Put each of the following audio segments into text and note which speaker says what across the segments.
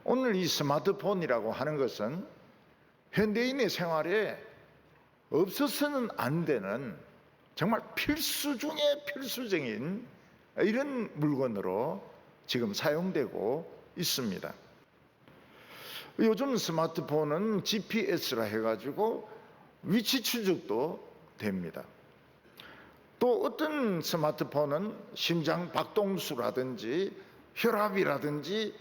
Speaker 1: 오늘 이 스마트폰이라고 하는 것은 현대인의 생활에 없어서는 안 되는 정말 필수 중에 필수적인 이런 물건으로 지금 사용되고 있습니다. 요즘 스마트폰은 GPS라 해가지고 위치 추적도 됩니다. 또 어떤 스마트폰은 심장 박동수라든지 혈압이라든지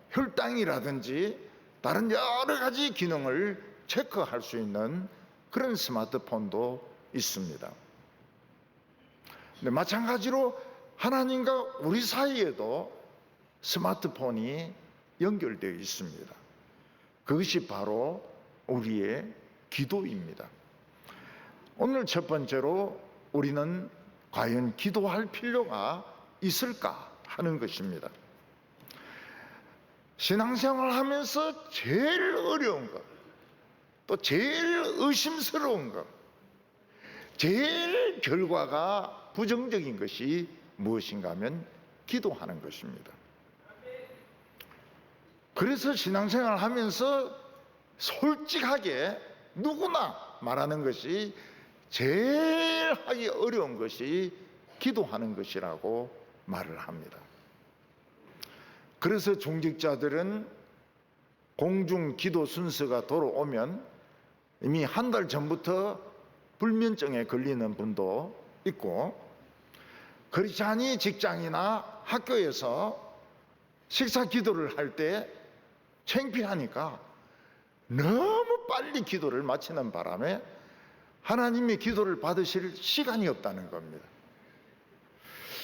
Speaker 1: 혈당이라든지 다른 여러 가지 기능을 체크할 수 있는 그런 스마트폰도 있습니다. 근데 마찬가지로 하나님과 우리 사이에도 스마트폰이 연결되어 있습니다. 그것이 바로 우리의 기도입니다. 오늘 첫 번째로 우리는 과연 기도할 필요가 있을까 하는 것입니다. 신앙생활 하면서 제일 어려운 것, 또 제일 의심스러운 것, 제일 결과가 부정적인 것이 무엇인가 하면 기도하는 것입니다. 그래서 신앙생활 하면서 솔직하게 누구나 말하는 것이 제일 하기 어려운 것이 기도하는 것이라고 말을 합니다. 그래서 중직자들은 공중 기도 순서가 돌아오면 이미 한 달 전부터 불면증에 걸리는 분도 있고, 크리스찬이 직장이나 학교에서 식사 기도를 할 때 창피하니까 너무 빨리 기도를 마치는 바람에 하나님의 기도를 받으실 시간이 없다는 겁니다.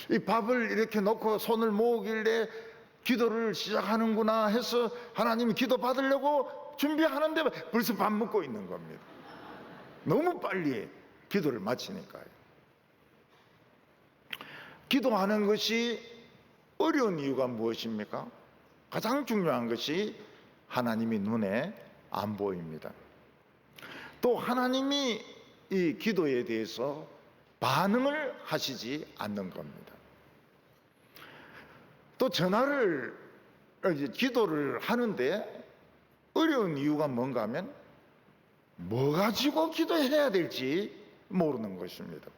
Speaker 1: 이 밥을 이렇게 놓고 손을 모으길래 기도를 시작하는구나 해서 하나님이 기도 받으려고 준비하는데 벌써 밥 먹고 있는 겁니다. 너무 빨리 기도를 마치니까요. 기도하는 것이 어려운 이유가 무엇입니까? 가장 중요한 것이 하나님이 눈에 안 보입니다. 또 하나님이 이 기도에 대해서 반응을 하시지 않는 겁니다. 또 전화를 기도를 하는데 어려운 이유가 뭔가 하면 뭐 가지고 기도해야 될지 모르는 것입니다.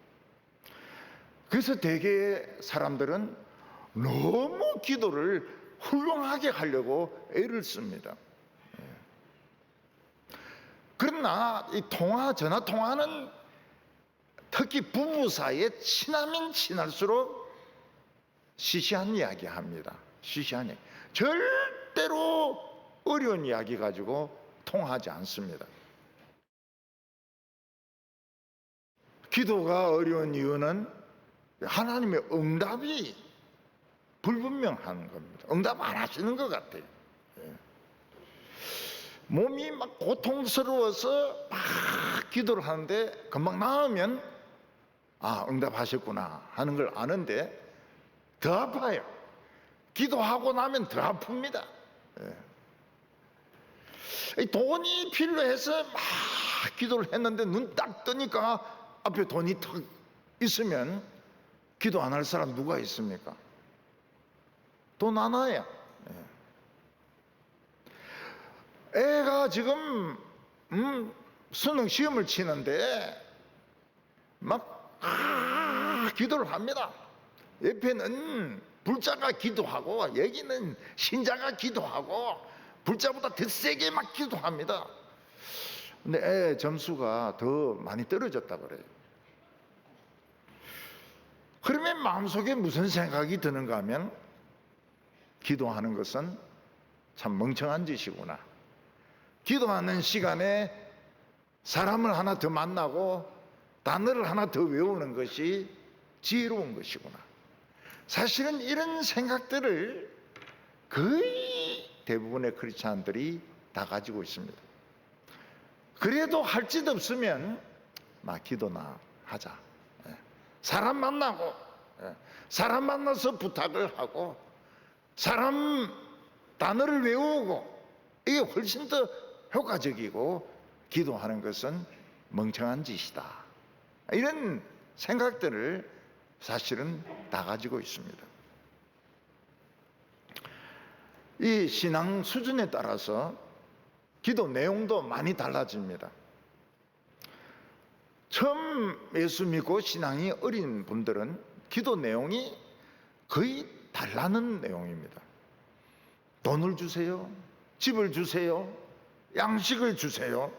Speaker 1: 그래서 대개 사람들은 너무 기도를 훌륭하게 하려고 애를 씁니다. 그러나 이 전화 통화는 특히 부부 사이에 친하면 친할수록 시시한 이야기 합니다. 시시한 이야기. 절대로 어려운 이야기 가지고 통하지 않습니다. 기도가 어려운 이유는 하나님의 응답이 불분명한 겁니다. 응답 안 하시는 것 같아요. 몸이 막 고통스러워서 막 기도를 하는데 금방 나으면 응답하셨구나 하는 걸 아는데 더 아파요. 기도하고 나면 더 아픕니다. 돈이 필요해서 막 기도를 했는데 눈 딱 뜨니까 앞에 돈이 턱 있으면 기도 안 할 사람 누가 있습니까? 돈 안 와요. 애가 지금 수능 시험을 치는데 막 기도를 합니다. 옆에는 불자가 기도하고 여기는 신자가 기도하고 불자보다 더 세게 막 기도합니다. 근데 애 점수가 더 많이 떨어졌다 그래요. 그러면 마음속에 무슨 생각이 드는가 하면 기도하는 것은 참 멍청한 짓이구나. 기도하는 시간에 사람을 하나 더 만나고 단어를 하나 더 외우는 것이 지혜로운 것이구나. 사실은 이런 생각들을 거의 대부분의 크리스찬들이 다 가지고 있습니다. 그래도 할 짓 없으면 기도나 하자. 사람 만나고 사람 만나서 부탁을 하고 사람 단어를 외우고 이게 훨씬 더 효과적이고 기도하는 것은 멍청한 짓이다. 이런 생각들을 사실은 다 가지고 있습니다. 이 신앙 수준에 따라서 기도 내용도 많이 달라집니다. 처음 예수 믿고 신앙이 어린 분들은 기도 내용이 거의 달라는 내용입니다. 돈을 주세요, 집을 주세요, 양식을 주세요,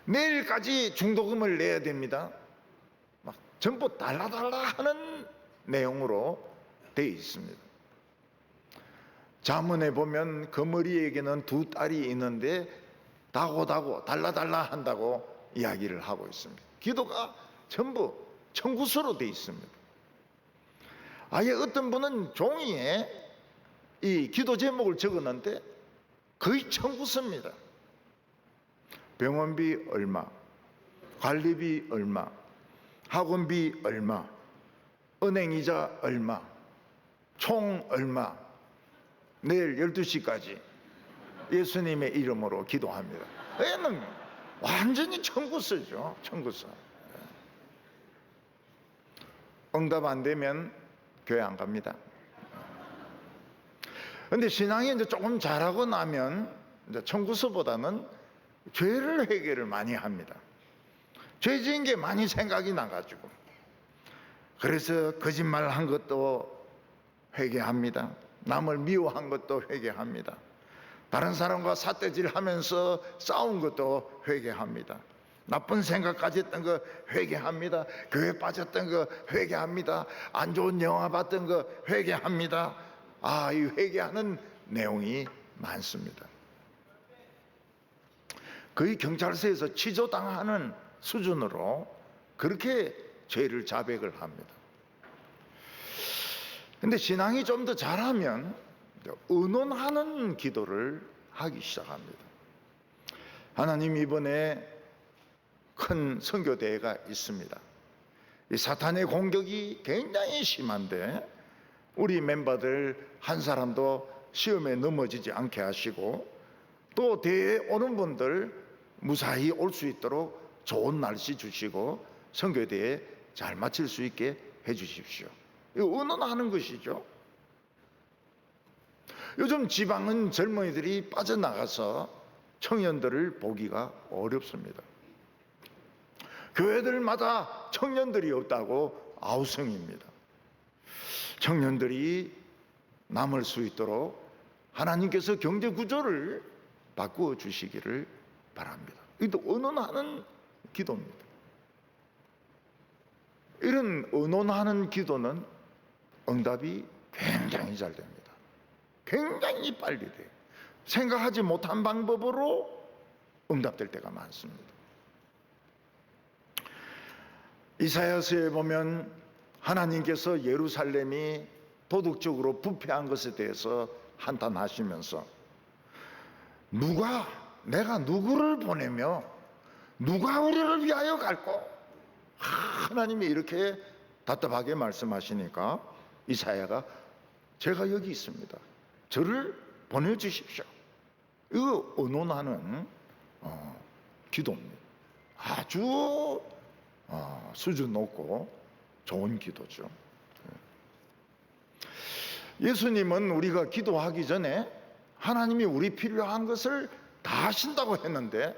Speaker 1: 내일까지 중도금을 내야 됩니다. 막 전부 달라달라 하는 내용으로 되어 있습니다. 잠언에 보면 거머리에게는 두 딸이 있는데 다고다고 달라달라 한다고 이야기를 하고 있습니다. 기도가 전부 청구서로 되어 있습니다. 아예 어떤 분은 종이에 이 기도 제목을 적었는데 거의 청구서입니다. 병원비 얼마, 관리비 얼마, 학원비 얼마, 은행이자 얼마, 총 얼마, 내일 12시까지 예수님의 이름으로 기도합니다. 얘는 완전히 청구서죠. 청구서. 응답 안 되면 교회 안 갑니다. 근데 신앙이 이제 조금 잘하고 나면 이제 청구서보다는 죄를 회개를 많이 합니다. 죄 지은 게 많이 생각이 나가지고. 그래서 거짓말 한 것도 회개합니다. 남을 미워한 것도 회개합니다. 다른 사람과 삿대질 하면서 싸운 것도 회개합니다. 나쁜 생각까지 했던 거 회개합니다. 교회 빠졌던 거 회개합니다. 안 좋은 영화 봤던 거 회개합니다. 이 회개하는 내용이 많습니다. 거의 경찰서에서 취조당하는 수준으로 그렇게 죄를 자백을 합니다. 근데 신앙이 좀 더 잘하면 의논하는 기도를 하기 시작합니다. 하나님, 이번에 큰 선교대회가 있습니다. 이 사탄의 공격이 굉장히 심한데 우리 멤버들 한 사람도 시험에 넘어지지 않게 하시고, 또 대회에 오는 분들 무사히 올 수 있도록 좋은 날씨 주시고 선교대회 잘 마칠 수 있게 해 주십시오. 이거 의논하는 것이죠. 요즘 지방은 젊은이들이 빠져나가서 청년들을 보기가 어렵습니다. 교회들마다 청년들이 없다고 아우성입니다. 청년들이 남을 수 있도록 하나님께서 경제 구조를 바꾸어 주시기를 바랍니다. 이것도 의논하는 기도입니다. 이런 의논하는 기도는 응답이 굉장히 잘 됩니다. 굉장히 빨리 돼요. 생각하지 못한 방법으로 응답될 때가 많습니다. 이사야서에 보면 하나님께서 예루살렘이 도덕적으로 부패한 것에 대해서 한탄하시면서 내가 누구를 보내며 누가 우리를 위하여 갈꼬? 하나님이 이렇게 답답하게 말씀하시니까 이사야가 제가 여기 있습니다. 저를 보내주십시오. 이거 의논하는 기도입니다. 아주 수준 높고 좋은 기도죠. 예수님은 우리가 기도하기 전에 하나님이 우리 필요한 것을 다 하신다고 했는데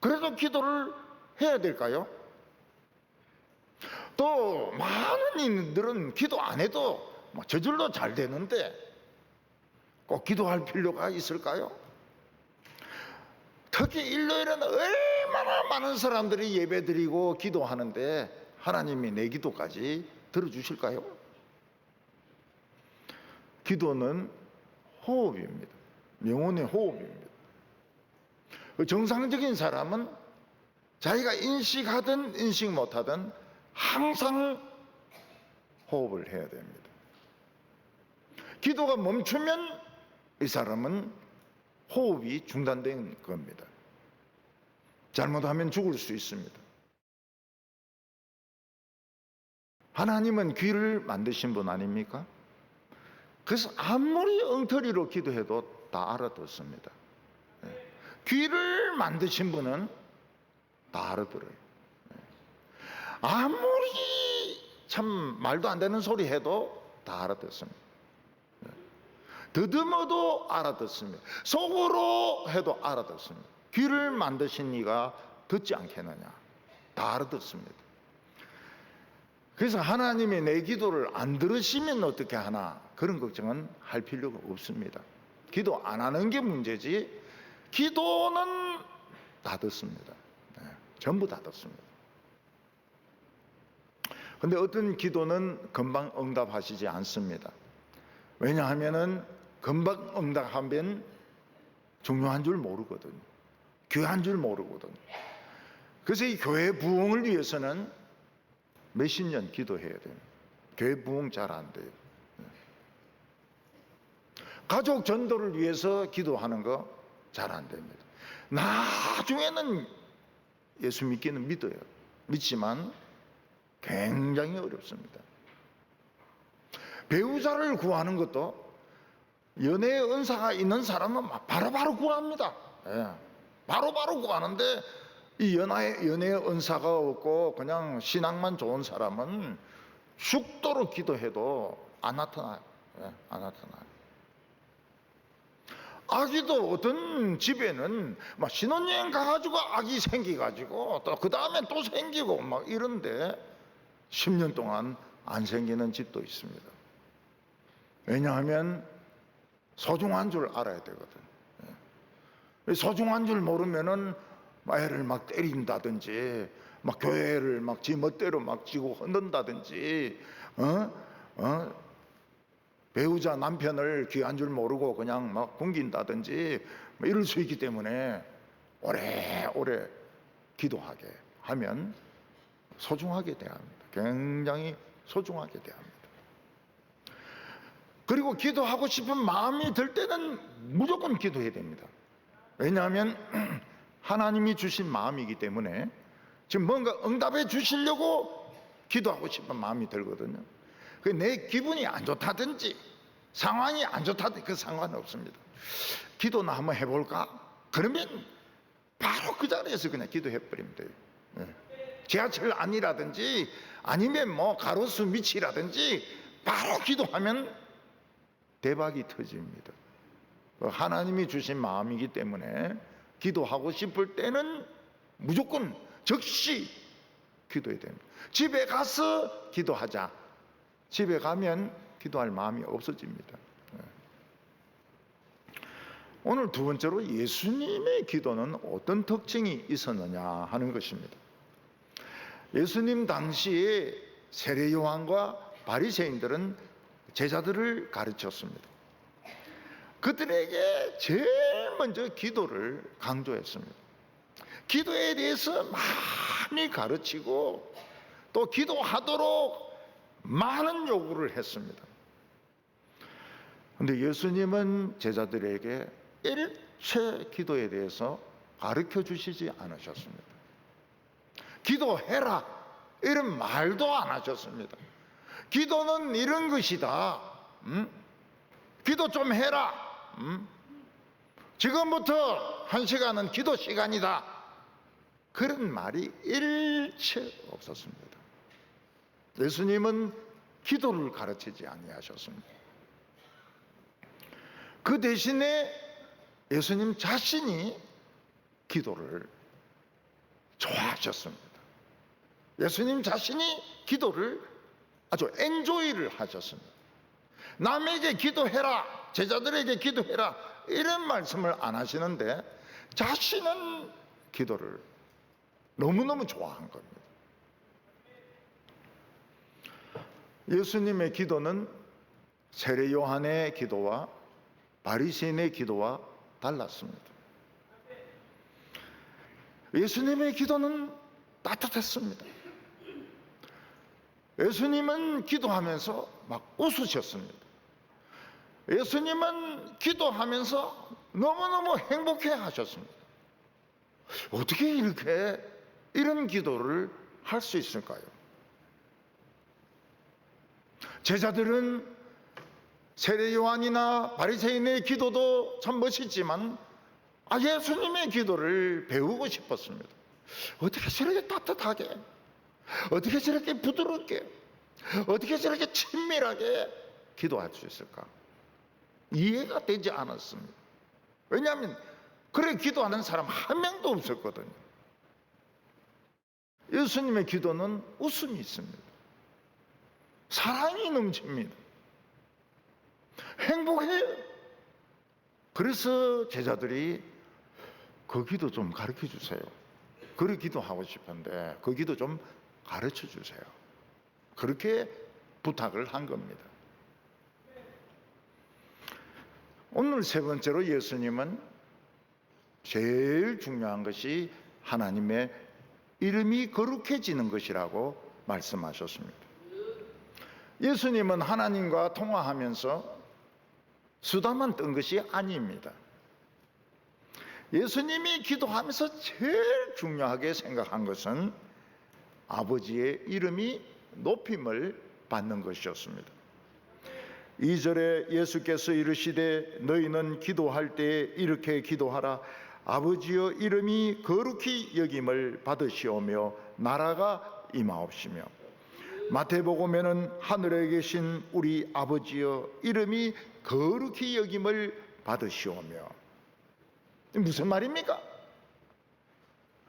Speaker 1: 그래도 기도를 해야 될까요? 또 많은 이들은 기도 안 해도 저절로 잘 되는데 꼭 기도할 필요가 있을까요? 특히 일요일은 얼마나 많은 사람들이 예배드리고 기도하는데 하나님이 내 기도까지 들어주실까요? 기도는 호흡입니다. 영혼의 호흡입니다. 정상적인 사람은 자기가 인식하든 인식 못하든 항상 호흡을 해야 됩니다. 기도가 멈추면 이 사람은 호흡이 중단된 겁니다. 잘못하면 죽을 수 있습니다. 하나님은 귀를 만드신 분 아닙니까? 그래서 아무리 엉터리로 기도해도 다 알아듣습니다. 귀를 만드신 분은 다 알아들어요. 아무리 참 말도 안 되는 소리 해도 다 알아듣습니다. 더듬어도 알아듣습니다. 속으로 해도 알아듣습니다. 귀를 만드신 이가 듣지 않겠느냐. 다 알아듣습니다. 그래서 하나님이 내 기도를 안 들으시면 어떻게 하나, 그런 걱정은 할 필요가 없습니다. 기도 안 하는 게 문제지, 기도는 다 듣습니다. 네, 전부 다 듣습니다. 근데 어떤 기도는 금방 응답하시지 않습니다. 왜냐하면은 금방 응답하면 중요한 줄 모르거든요. 귀한 줄 모르거든요. 그래서 이 교회 부흥을 위해서는 몇십 년 기도해야 돼요. 교회 부흥 잘 안 돼요. 가족 전도를 위해서 기도하는 거 잘 안 됩니다. 나중에는 예수 믿기는 믿어요. 믿지만 굉장히 어렵습니다. 배우자를 구하는 것도 연애의 은사가 있는 사람은 바로바로 구합니다. 예. 바로바로 구하는데 이 연애의 은사가 없고 그냥 신앙만 좋은 사람은 죽도록 기도해도 안 나타나요. 예, 안 나타나요. 아기도 어떤 집에는 막 신혼여행 가가지고 아기 생기가지고 또 그 다음에 또 생기고 막 이런데 10년 동안 안 생기는 집도 있습니다. 왜냐하면 소중한 줄 알아야 되거든. 소중한 줄 모르면은 애를 막 때린다든지, 막 교회를 막 지 멋대로 막 지고 흔든다든지, 배우자 남편을 귀한 줄 모르고 그냥 막 굶긴다든지 뭐 이럴 수 있기 때문에 오래오래 기도하게 하면 소중하게 대합니다. 굉장히 소중하게 대합니다. 그리고 기도하고 싶은 마음이 들 때는 무조건 기도해야 됩니다. 왜냐하면 하나님이 주신 마음이기 때문에 지금 뭔가 응답해 주시려고 기도하고 싶은 마음이 들거든요. 내 기분이 안 좋다든지 상황이 안 좋다든지 그 상관은 없습니다. 기도나 한번 해볼까? 그러면 바로 그 자리에서 그냥 기도해버리면 돼요. 지하철 안이라든지 아니면 뭐 가로수 밑이라든지 바로 기도하면 대박이 터집니다. 하나님이 주신 마음이기 때문에 기도하고 싶을 때는 무조건 즉시 기도해야 됩니다. 집에 가서 기도하자. 집에 가면 기도할 마음이 없어집니다. 오늘 두 번째로 예수님의 기도는 어떤 특징이 있었느냐 하는 것입니다. 예수님 당시에 세례 요한과 바리새인들은 제자들을 가르쳤습니다. 그들에게 제일 먼저 기도를 강조했습니다. 기도에 대해서 많이 가르치고 또 기도하도록 많은 요구를 했습니다. 그런데 예수님은 제자들에게 일체 기도에 대해서 가르쳐 주시지 않으셨습니다. 기도해라 이런 말도 안 하셨습니다. 기도는 이런 것이다. 기도 좀 해라. 지금부터 1시간은 기도 시간이다. 그런 말이 일체 없었습니다. 예수님은 기도를 가르치지 아니하셨습니다. 그 대신에 예수님 자신이 기도를 좋아하셨습니다. 예수님 자신이 기도를 아주 엔조이를 하셨습니다. 남에게 기도해라, 제자들에게 기도해라 이런 말씀을 안 하시는데 자신은 기도를 너무너무 좋아한 겁니다. 예수님의 기도는 세례 요한의 기도와 바리새인의 기도와 달랐습니다. 예수님의 기도는 따뜻했습니다. 예수님은 기도하면서 막 웃으셨습니다. 예수님은 기도하면서 너무너무 행복해 하셨습니다. 어떻게 이렇게 이런 기도를 할 수 있을까요? 제자들은 세례 요한이나 바리새인의 기도도 참 멋있지만 예수님의 기도를 배우고 싶었습니다. 어떻게 저렇게 따뜻하게, 어떻게 저렇게 부드럽게, 어떻게 저렇게 친밀하게 기도할 수 있을까? 이해가 되지 않았습니다. 왜냐하면 그래 기도하는 사람 한 명도 없었거든요. 예수님의 기도는 웃음이 있습니다. 사랑이 넘칩니다. 행복해요. 그래서 제자들이 그 기도 좀 가르쳐 주세요. 그런 기도하고 싶은데 그 기도 좀 가르쳐 주세요. 그렇게 부탁을 한 겁니다. 오늘 세 번째로 예수님은 제일 중요한 것이 하나님의 이름이 거룩해지는 것이라고 말씀하셨습니다. 예수님은 하나님과 통화하면서 수다만 떤 것이 아닙니다. 예수님이 기도하면서 제일 중요하게 생각한 것은 아버지의 이름이 높임을 받는 것이었습니다. 2절에 예수께서 이르시되 너희는 기도할 때 이렇게 기도하라. 아버지여 이름이 거룩히 여김을 받으시오며 나라가 임하옵시며. 마태복음에는 하늘에 계신 우리 아버지여 이름이 거룩히 여김을 받으시오며. 무슨 말입니까?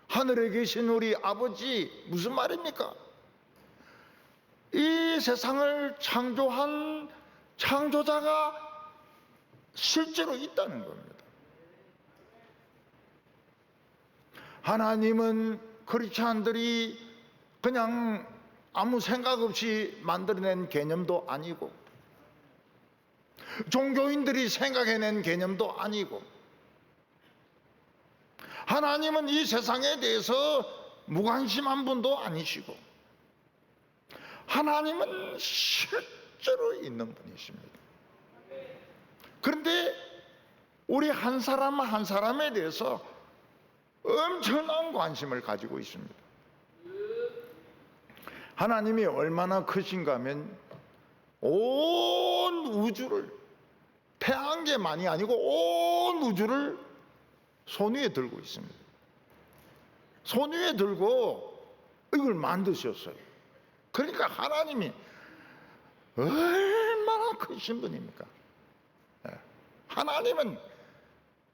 Speaker 1: 하늘에 계신 우리 아버지 무슨 말입니까? 이 세상을 창조한 창조자가 실제로 있다는 겁니다. 하나님은 크리스찬들이 그냥 아무 생각 없이 만들어낸 개념도 아니고 종교인들이 생각해낸 개념도 아니고 하나님은 이 세상에 대해서 무관심한 분도 아니시고 하나님은 실제로 있는 분이십니다. 그런데 우리 한 사람 한 사람에 대해서 엄청난 관심을 가지고 있습니다. 하나님이 얼마나 크신가 하면 온 우주를, 태양계만이 아니고 온 우주를 손 위에 들고 있습니다. 손 위에 들고 이걸 만드셨어요. 그러니까 하나님이 얼마나 크신 분입니까? 하나님은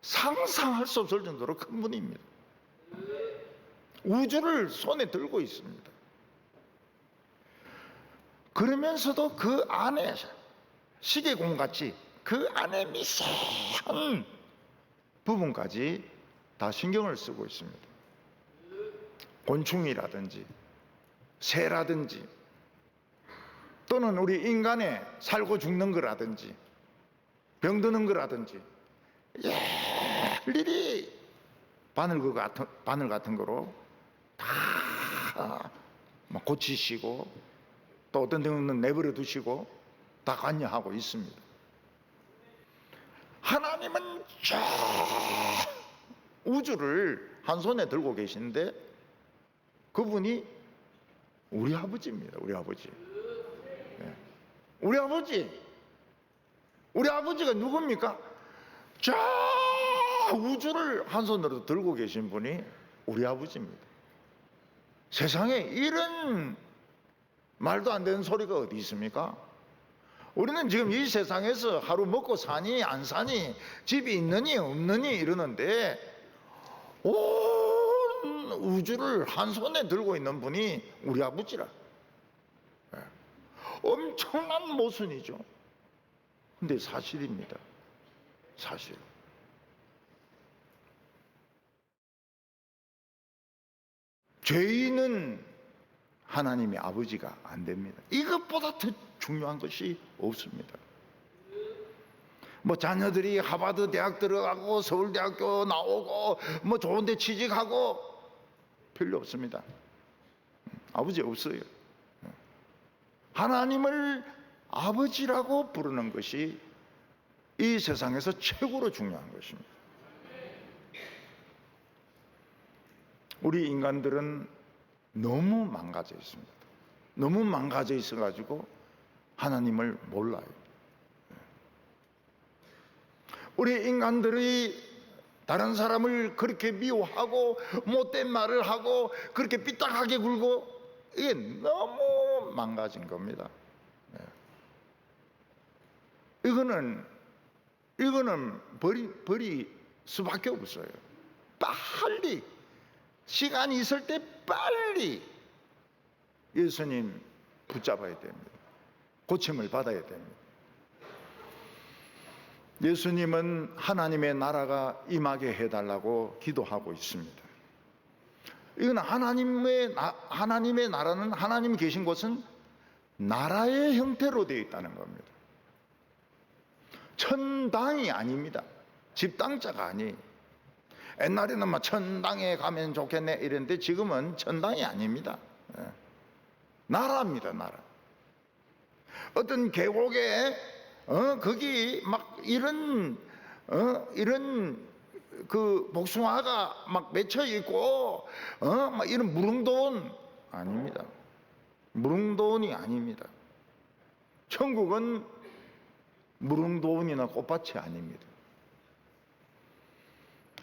Speaker 1: 상상할 수 없을 정도로 큰 분입니다. 우주를 손에 들고 있습니다. 그러면서도 그 안에 시계공같이 그 안에 미세한 부분까지 다 신경을 쓰고 있습니다. 곤충이라든지 새라든지 또는 우리 인간의 살고 죽는 거라든지 병드는 거라든지 일일이 바늘 같은 거로 다 고치시고 또 어떤 데는 내버려 두시고 다 관여하고 있습니다. 하나님은 저 우주를 한 손에 들고 계시는데 그분이 우리 아버지입니다. 우리 아버지. 우리 아버지. 우리 아버지가 누굽니까? 저 우주를 한 손으로 들고 계신 분이 우리 아버지입니다. 세상에 이런 말도 안 되는 소리가 어디 있습니까? 우리는 지금 이 세상에서 하루 먹고 사니 안 사니 집이 있느니 없느니 이러는데 온 우주를 한 손에 들고 있는 분이 우리 아버지라. 엄청난 모순이죠. 근데 사실입니다. 사실. 죄인은 하나님의 아버지가 안 됩니다. 이것보다 더 중요한 것이 없습니다. 뭐 자녀들이 하버드 대학 들어가고 서울대학교 나오고 뭐 좋은 데 취직하고 필요 없습니다. 아버지 없어요. 하나님을 아버지라고 부르는 것이 이 세상에서 최고로 중요한 것입니다. 우리 인간들은 너무 망가져 있습니다. 너무 망가져 있어가지고 하나님을 몰라요. 우리 인간들이 다른 사람을 그렇게 미워하고 못된 말을 하고 그렇게 삐딱하게 굴고 이게 너무 망가진 겁니다. 이거는 이거는 버릴 수밖에 없어요. 빨리 시간이 있을 때 빨리 예수님 붙잡아야 됩니다. 고침을 받아야 됩니다. 예수님은 하나님의 나라가 임하게 해달라고 기도하고 있습니다. 이건 하나님의 나라는, 하나님이 계신 곳은 나라의 형태로 되어 있다는 겁니다. 천당이 아닙니다. 집당자가 아니에요. 옛날에는 막 천당에 가면 좋겠네 이랬는데 지금은 천당이 아닙니다. 나라입니다, 나라. 어떤 계곡에 거기 막 이런 그 복숭아가 막 맺혀 있고 막 이런 무릉도원 아닙니다. 무릉도원이 아닙니다. 천국은 무릉도원이나 꽃밭이 아닙니다.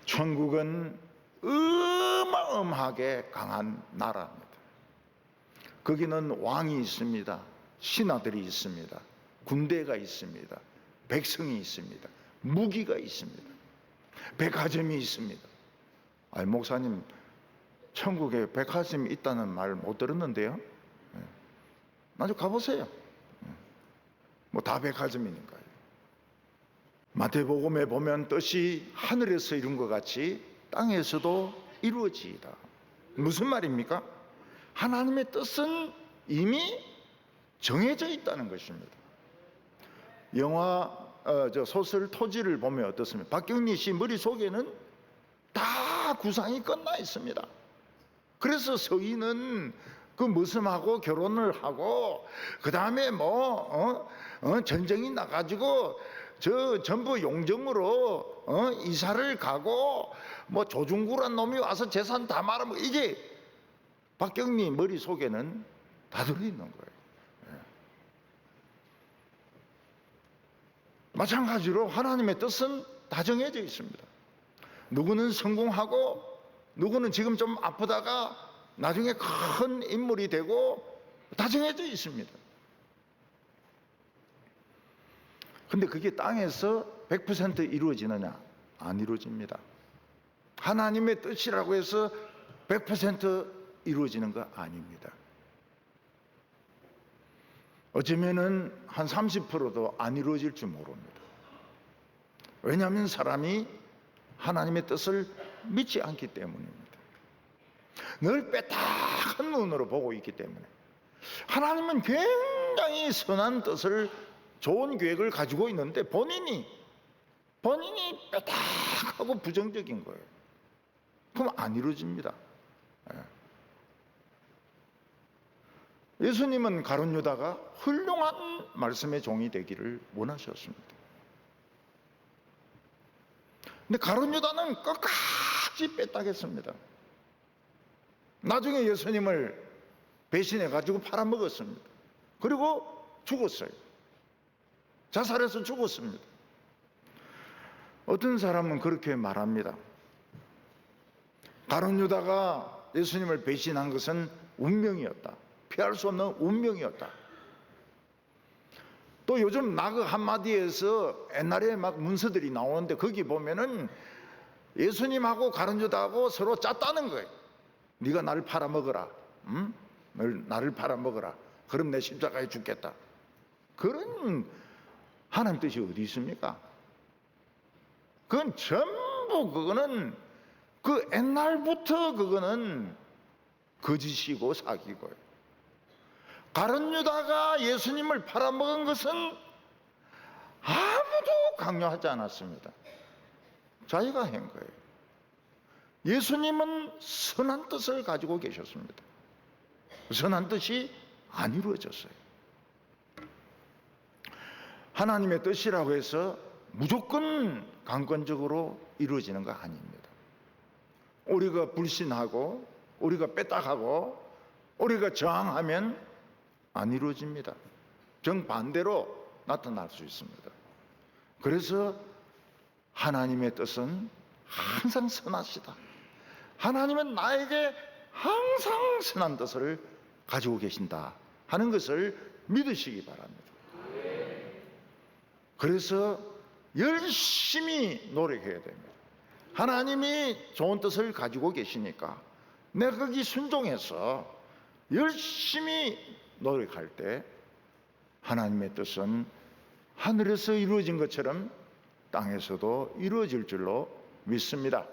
Speaker 1: 천국은 어마어마하게 강한 나라입니다. 거기는 왕이 있습니다. 신하들이 있습니다. 군대가 있습니다. 백성이 있습니다. 무기가 있습니다. 백화점이 있습니다. 아니, 목사님, 천국에 백화점이 있다는 말 못 들었는데요. 나중에 가보세요. 뭐 다 백화점이니까요. 마태복음에 보면 뜻이 하늘에서 이룬 것 같이 땅에서도 이루어지이다. 무슨 말입니까? 하나님의 뜻은 이미 정해져 있다는 것입니다. 영화 소설 토지를 보면 어떻습니까? 박경리 씨 머릿속에는 다 구상이 끝나 있습니다. 그래서 서인은 그 머슴하고 결혼을 하고 그 다음에 전쟁이 나가지고 저 전부 용정으로 이사를 가고 뭐 조중구란 놈이 와서 재산 다 말하면 이게 박경리 머릿속에는 다 들어있는 거예요. 마찬가지로 하나님의 뜻은 다 정해져 있습니다. 누구는 성공하고 누구는 지금 좀 아프다가 나중에 큰 인물이 되고 다 정해져 있습니다. 근데 그게 땅에서 100% 이루어지느냐? 안 이루어집니다. 하나님의 뜻이라고 해서 100% 이루어지는 거 아닙니다. 어쩌면은 한 30%도 안 이루어질 줄 모릅니다. 왜냐하면 사람이 하나님의 뜻을 믿지 않기 때문입니다. 늘 빼딱한 눈으로 보고 있기 때문에. 하나님은 굉장히 선한 뜻을, 좋은 계획을 가지고 있는데 본인이 빼딱하고 부정적인 거예요. 그럼 안 이루어집니다. 예수님은 가룟 유다가 훌륭한 말씀의 종이 되기를 원하셨습니다. 근데 가룟 유다는 끝까지 빼딱했습니다. 나중에 예수님을 배신해 가지고 팔아먹었습니다. 그리고 죽었어요. 자살해서 죽었습니다. 어떤 사람은 그렇게 말합니다. 가룟 유다가 예수님을 배신한 것은 운명이었다. 피할 수 없는 운명이었다. 또 요즘 나그 한마디에서 옛날에 막 문서들이 나오는데 거기 보면은 예수님하고 가룟 유다하고 서로 짰다는 거예요. 네가 나를 팔아먹어라. 응? 나를 팔아먹어라. 그럼 내 십자가에 죽겠다. 그런 하나님 뜻이 어디 있습니까? 그건 전부 그거는 그 옛날부터 그거는 거짓이고 사기고요. 가룟 유다가 예수님을 팔아먹은 것은 아무도 강요하지 않았습니다. 자기가 한 거예요. 예수님은 선한 뜻을 가지고 계셨습니다. 선한 뜻이 안 이루어졌어요. 하나님의 뜻이라고 해서 무조건 강권적으로 이루어지는 거 아닙니다. 우리가 불신하고 우리가 빼딱하고 우리가 저항하면 안 이루어집니다. 정반대로 나타날 수 있습니다. 그래서 하나님의 뜻은 항상 선하시다. 하나님은 나에게 항상 선한 뜻을 가지고 계신다 하는 것을 믿으시기 바랍니다. 그래서 열심히 노력해야 됩니다. 하나님이 좋은 뜻을 가지고 계시니까 내가 거기 순종해서 열심히 노력할 때 하나님의 뜻은 하늘에서 이루어진 것처럼 땅에서도 이루어질 줄로 믿습니다.